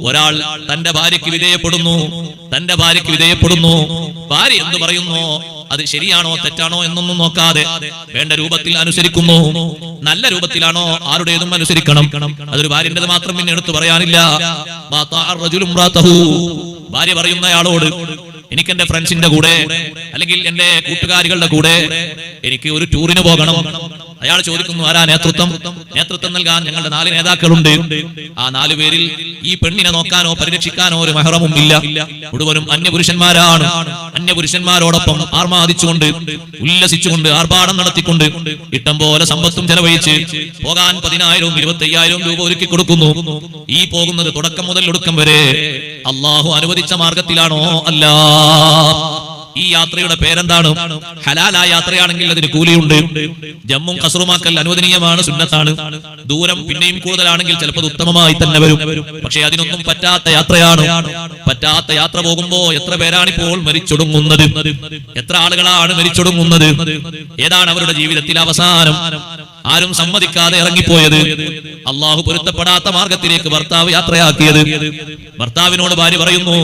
ഒരാൾ തന്റെ ഭാര്യയ്ക്ക് വിധേയപ്പെടുന്നു. ഭാര്യ എന്ത് പറയുന്നു അത് ശരിയാണോ തെറ്റാണോ എന്നൊന്നും നോക്കാതെ വേണ്ട രൂപത്തിൽ അനുസരിക്കുന്നു. നല്ല രൂപത്തിലാണോ ആരുടേതും അനുസരിക്കണം. അതൊരു ഭാര്യൻ്റെത് മാത്രം പിന്നെ എടുത്തു പറയാനില്ല. ഭാര്യ പറയുന്നയാളോട് എനിക്ക് എന്റെ ഫ്രണ്ട്സിന്റെ കൂടെ അല്ലെങ്കിൽ എന്റെ കൂട്ടുകാരികളുടെ കൂടെ എനിക്ക് ഒരു ടൂറിന് പോകണം. അയാൾ ചോദിക്കുന്നു ആരാ നേതൃത്വം നൽകാൻ ഞങ്ങളുടെ 4 നേതാക്കളുണ്ട്. ആ 4 പേരിൽ ഈ പെണ്ണിനെ നോക്കാനോ പരിരക്ഷിക്കാനോ ഒരു മഹ്റമും ഇല്ല. മുഴുവനും അന്യപുരുഷന്മാരാണ്. അന്യപുരുഷന്മാരോടൊപ്പം ആർമാദിച്ചുകൊണ്ട് ഉല്ലസിച്ചുകൊണ്ട് ആർഭാടം നടത്തിക്കൊണ്ട് ഇഷ്ടം പോലെ സമ്പത്തും ചെലവഴിച്ച് പോകാൻ 10,000 25,000 രൂപ ഒരുക്കി കൊടുക്കുന്നു. ഈ പോകുന്നത് തുടക്കം മുതൽ ഒടുക്കം വരെ അള്ളാഹു അനുവദിച്ച മാർഗത്തിലാണോ? അല്ല. ഈ യാത്രയുടെ പേരെന്താണ്? ഹലാലായ യാത്രയാണെങ്കിൽ അതിന് കൂലിയുണ്ട്. ജമ്മും കസറുമാക്കൽ അനുവദനീയമാണ്, സുന്നത്താണ്. ദൂരം പിന്നെയും കൂടുതലാണെങ്കിൽ ചിലപ്പോൾ ഉത്തമമായി തന്നെ വരും. പക്ഷെ അതിനൊന്നും പറ്റാത്ത യാത്രയാണ്. പറ്റാത്ത യാത്ര പോകുമ്പോ എത്ര പേരാണിപ്പോൾ മരിച്ചൊടുങ്ങുന്നത്? എത്ര ആളുകളാണ് മരിച്ചൊടുങ്ങുന്നത്? ഏതാണ് അവരുടെ ജീവിതത്തിൽ അവസാനം? ആരും സമ്മതിക്കാതെ ഇറങ്ങിപ്പോയത്, അള്ളാഹു പൊരുത്തപ്പെടാത്ത മാർഗത്തിലേക്ക് ഭർത്താവ് യാത്രയാക്കിയത്. ഭർത്താവിനോട് ഭാര്യ പറയുന്നു,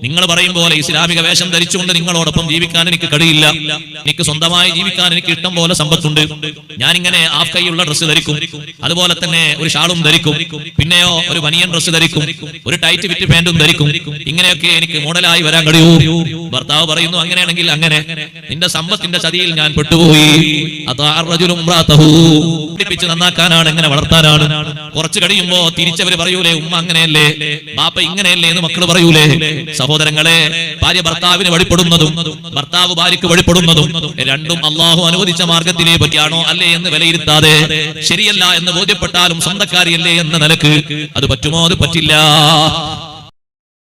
നിങ്ങൾ പറയും പോലെ ഇസ്ലാമിക വേഷം ധരിച്ചുകൊണ്ട് നിങ്ങളോടൊപ്പം ജീവിക്കാൻ എനിക്ക് കഴിയില്ല. എനിക്ക് സ്വന്തമായി ജീവിക്കാൻ എനിക്ക് ഇഷ്ടം പോലെ സമ്പത്തുണ്ട്. ഞാനിങ്ങനെ ഹാഫ് കൈയുള്ള ഡ്രസ്സ് ധരിക്കും, അതുപോലെ തന്നെ ഒരു ഷാളും ധരിക്കും, പിന്നെയോ ഒരു ബനിയൻ ഡ്രസ്സ് ധരിക്കും, ഒരു ടൈറ്റ് ഫിറ്റ് പാന്റും ധരിക്കും. ഇങ്ങനെയൊക്കെ എനിക്ക് മോഡലായി വരാൻ കഴിയൂ. ഭർത്താവ് പറയുന്നു, അങ്ങനെയാണെങ്കിൽ അങ്ങനെ, നിന്റെ സമ്പത്തിന്റെ ചതിയിൽ ഞാൻ പെട്ടുപോയി. ിച്ച് നന്നാക്കാനാണ്, എങ്ങനെ വളർത്താനാണ്. കുറച്ച് കഴിയുമ്പോ തിരിച്ചവര് പറയൂലേ, ഉമ്മ അങ്ങനെയല്ലേ, ബാപ്പ ഇങ്ങനെയല്ലേ എന്ന് മക്കള് പറയൂലേ. സഹോദരങ്ങളെ, ഭാര്യ ഭർത്താവിന് വഴിപ്പെടുന്നതും ഭർത്താവ് ഭാര്യക്ക് വഴിപ്പെടുന്നതും രണ്ടും അള്ളാഹു അനുവദിച്ച മാർഗത്തിനെ പറ്റിയാണോ അല്ലേ എന്ന് വിലയിരുത്താതെ, ശരിയല്ല എന്ന് ബോധ്യപ്പെട്ടാലും സ്വന്തക്കാരിയല്ലേ എന്ന നിലക്ക് അത് പറ്റുമോ? അത് പറ്റില്ല.